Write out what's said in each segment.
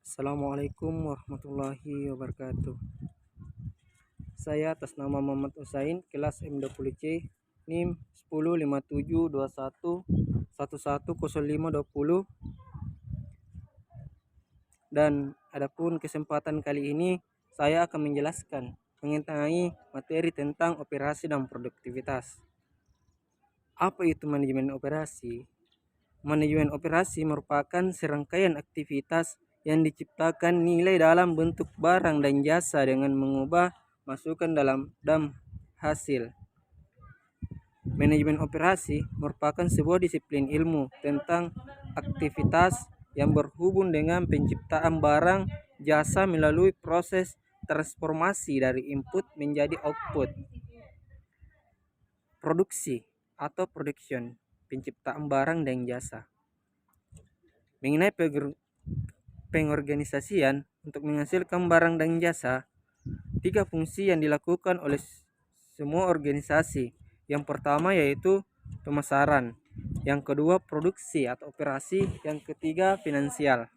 Assalamualaikum warahmatullahi wabarakatuh. Saya atas nama Muhammad Usain, kelas M20C, NIM 105721110520. Dan adapun kesempatan kali ini saya akan menjelaskan mengenai materi tentang operasi dan produktivitas. Apa itu manajemen operasi? Manajemen operasi merupakan serangkaian aktivitas yang diciptakan nilai dalam bentuk barang dan jasa dengan mengubah masukan dalam hasil. Manajemen operasi merupakan sebuah disiplin ilmu tentang aktivitas yang berhubung dengan penciptaan barang jasa melalui proses transformasi dari input menjadi output. Produksi atau production, penciptaan barang dan jasa. Mengenai pengorganisasian untuk menghasilkan barang dan jasa, 3 fungsi yang dilakukan oleh semua organisasi. Yang pertama yaitu pemasaran, yang kedua produksi atau operasi, yang ketiga finansial.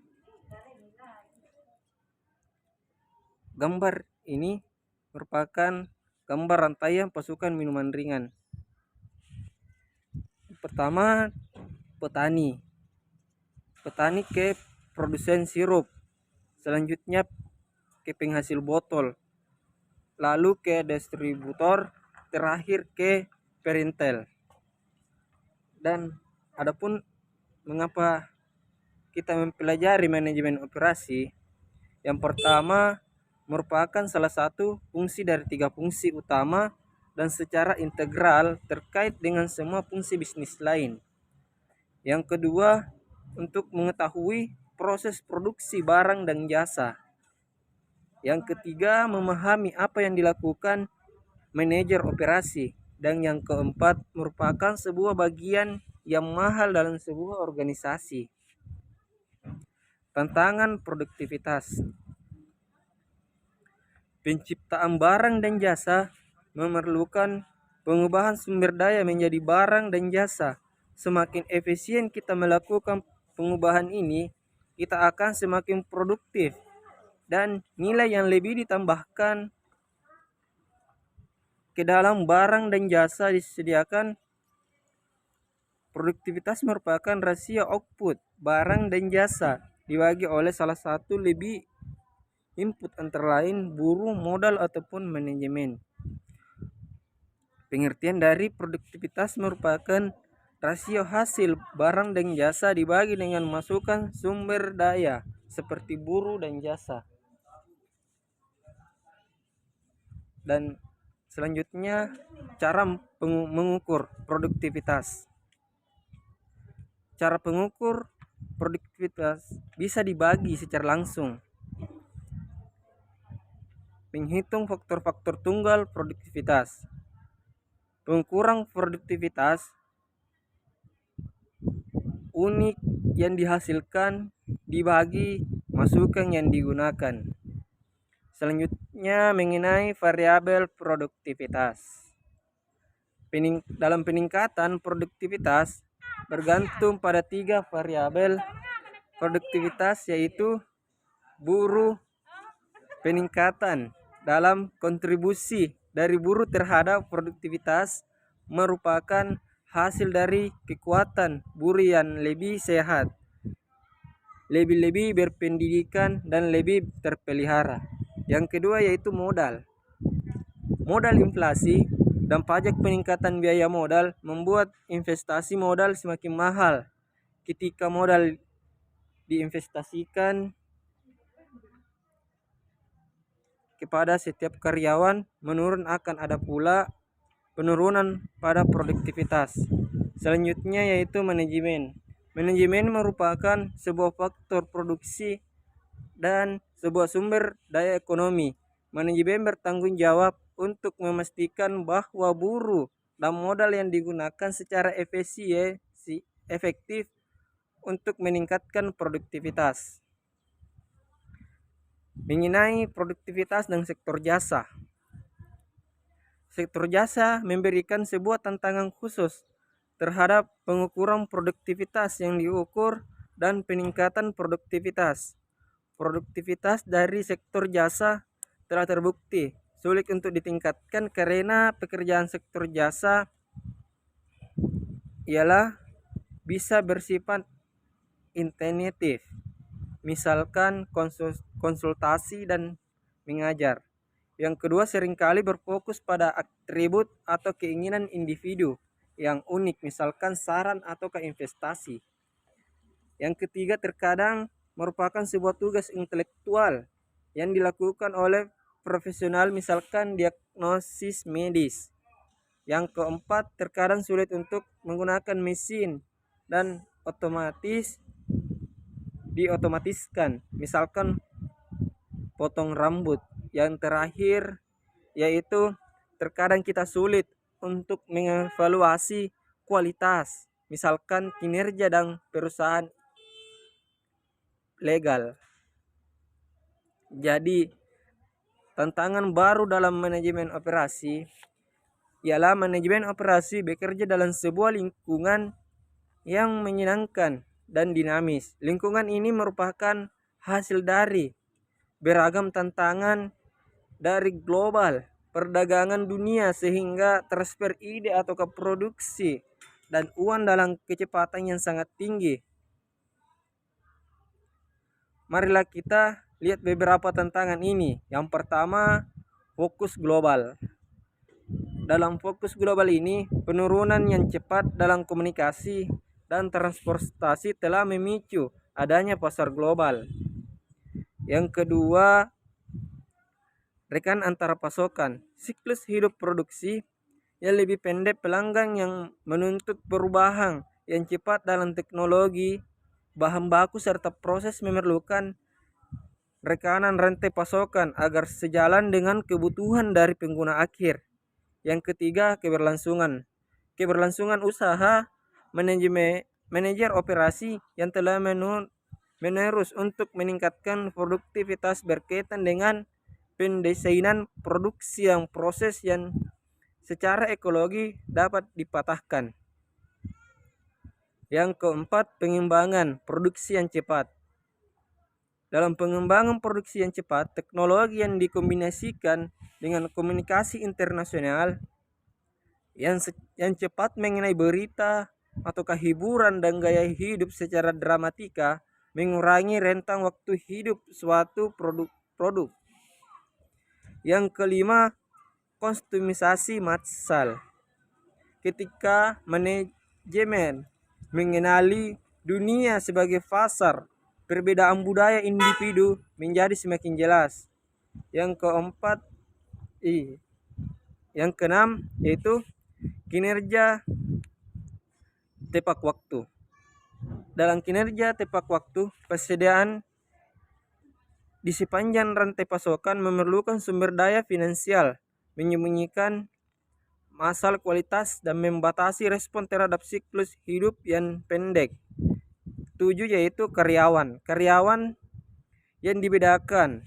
Gambar ini merupakan gambar rantaian pasukan minuman ringan. Pertama, petani ke produsen sirup, selanjutnya ke penghasil botol, lalu ke distributor, terakhir ke perintel. Dan adapun mengapa kita mempelajari manajemen operasi, yang pertama merupakan salah satu fungsi dari 3 fungsi utama dan secara integral terkait dengan semua fungsi bisnis lain. Yang kedua, untuk mengetahui proses produksi barang dan jasa. Yang ketiga, memahami apa yang dilakukan manajer operasi. Dan yang keempat, merupakan sebuah bagian yang mahal dalam sebuah organisasi. Tantangan produktivitas. Penciptaan barang dan jasa memerlukan pengubahan sumber daya menjadi barang dan jasa. Semakin efisien kita melakukan pengubahan ini, kita akan semakin produktif dan nilai yang lebih ditambahkan ke dalam barang dan jasa disediakan. Produktivitas merupakan rasio output barang dan jasa dibagi oleh salah satu lebih input antara lain buruh, modal ataupun manajemen. Pengertian dari produktivitas merupakan rasio hasil barang dan jasa dibagi dengan masukan sumber daya seperti buruh dan jasa. Dan selanjutnya cara mengukur produktivitas. Cara pengukur produktivitas bisa dibagi secara langsung. Menghitung faktor-faktor tunggal produktivitas. Pengukuran produktivitas unit yang dihasilkan dibagi masukan yang digunakan. Selanjutnya mengenai variabel produktivitas. Dalam peningkatan produktivitas bergantung pada 3 variabel produktivitas, yaitu buruh, peningkatan dalam kontribusi dari buruh terhadap produktivitas merupakan hasil dari kekuatan buruh yang lebih sehat, lebih berpendidikan dan lebih terpelihara. Yang kedua yaitu modal inflasi dan pajak. Peningkatan biaya modal membuat investasi modal semakin mahal. Ketika modal diinvestasikan kepada setiap karyawan menurun, akan ada pula penurunan pada produktivitas. Selanjutnya yaitu manajemen. Manajemen merupakan sebuah faktor produksi dan sebuah sumber daya ekonomi. Manajemen bertanggung jawab untuk memastikan bahwa buruh dan modal yang digunakan secara efektif untuk meningkatkan produktivitas. Mengenai produktivitas dan sektor jasa. Sektor jasa memberikan sebuah tantangan khusus terhadap pengukuran produktivitas yang diukur dan peningkatan produktivitas. Produktivitas dari sektor jasa telah terbukti sulit untuk ditingkatkan karena pekerjaan sektor jasa ialah bisa bersifat intensif, misalkan konsultasi dan mengajar. Yang kedua, seringkali berfokus pada atribut atau keinginan individu yang unik, misalkan saran atau investasi. Yang ketiga, terkadang merupakan sebuah tugas intelektual yang dilakukan oleh profesional, misalkan diagnosis medis. Yang keempat, terkadang sulit untuk menggunakan mesin dan diotomatiskan, misalkan potong rambut. Yang terakhir yaitu terkadang kita sulit untuk mengevaluasi kualitas, misalkan kinerja dan perusahaan legal. Jadi tantangan baru dalam manajemen operasi ialah manajemen operasi bekerja dalam sebuah lingkungan yang menyenangkan dan dinamis. Lingkungan ini merupakan hasil dari beragam tantangan dari global perdagangan dunia, sehingga transfer ide atau produksi dan uang dalam kecepatan yang sangat tinggi. Marilah kita lihat beberapa tantangan ini. Yang pertama, fokus global. Dalam fokus global ini, penurunan yang cepat dalam komunikasi dan transportasi telah memicu adanya pasar global. Yang kedua, rekan antara pasokan. Siklus hidup produksi yang lebih pendek, pelanggan yang menuntut perubahan yang cepat dalam teknologi, bahan baku serta proses memerlukan rekanan rantai pasokan agar sejalan dengan kebutuhan dari pengguna akhir. Yang ketiga, keberlangsungan. Keberlangsungan usaha, manajer operasi yang telah menerus untuk meningkatkan produktivitas berkaitan dengan pendesainan produksi yang proses yang secara ekologi dapat dipatahkan. Yang keempat, pengembangan produksi yang cepat. Dalam pengembangan produksi yang cepat, teknologi yang dikombinasikan dengan komunikasi internasional yang cepat mengenai berita atau hiburan dan gaya hidup secara dramatika mengurangi rentang waktu hidup suatu produk. Yang kelima, kostumisasi massal. Ketika manajemen mengenali dunia sebagai pasar, perbedaan budaya individu menjadi semakin jelas. Yang keenam yaitu kinerja tepat waktu. Dalam kinerja tepat waktu, persediaan di sepanjang rantai pasokan memerlukan sumber daya finansial, menyembunyikan masalah kualitas dan membatasi respon terhadap siklus hidup yang pendek. 7 yaitu karyawan. Karyawan yang dibedakan,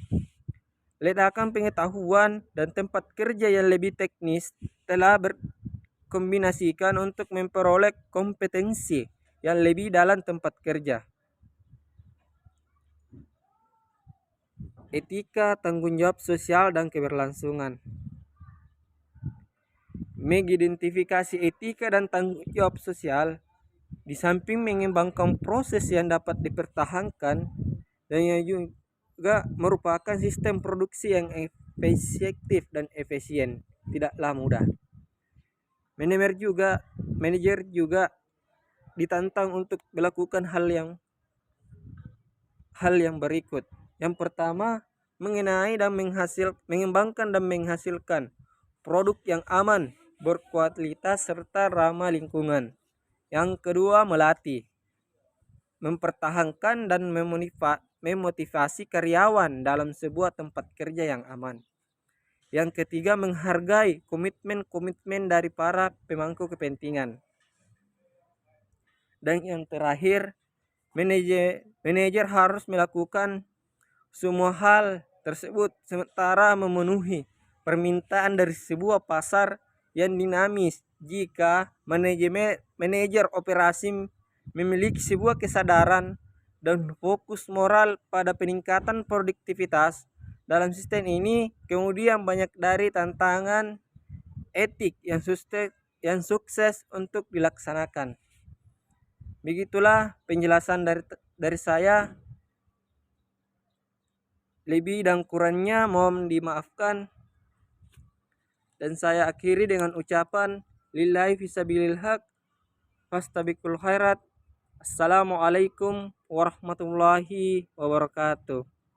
ledakan pengetahuan dan tempat kerja yang lebih teknis telah berkombinasikan untuk memperoleh kompetensi yang lebih dalam tempat kerja. Etika, tanggung jawab sosial, dan keberlangsungan. Mengidentifikasi etika dan tanggung jawab sosial, di samping mengembangkan proses yang dapat dipertahankan dan yang juga merupakan sistem produksi yang efektif dan efisien, tidaklah mudah. Manajer juga ditantang untuk melakukan hal yang berikut. Yang pertama, mengembangkan dan menghasilkan produk yang aman, berkualitas serta ramah lingkungan. Yang kedua, melatih, mempertahankan dan memotivasi karyawan dalam sebuah tempat kerja yang aman. Yang ketiga, menghargai komitmen dari para pemangku kepentingan. Dan yang terakhir, manajer harus melakukan semua hal tersebut sementara memenuhi permintaan dari sebuah pasar yang dinamis. Jika manajer operasi memiliki sebuah kesadaran dan fokus moral pada peningkatan produktivitas dalam sistem ini, kemudian banyak dari tantangan etik yang sukses untuk dilaksanakan. Begitulah penjelasan dari saya. Lebih dan kurangnya mohon dimaafkan, dan saya akhiri dengan ucapan lillahi fisabilil haq fastabiqul khairat. Assalamualaikum warahmatullahi wabarakatuh.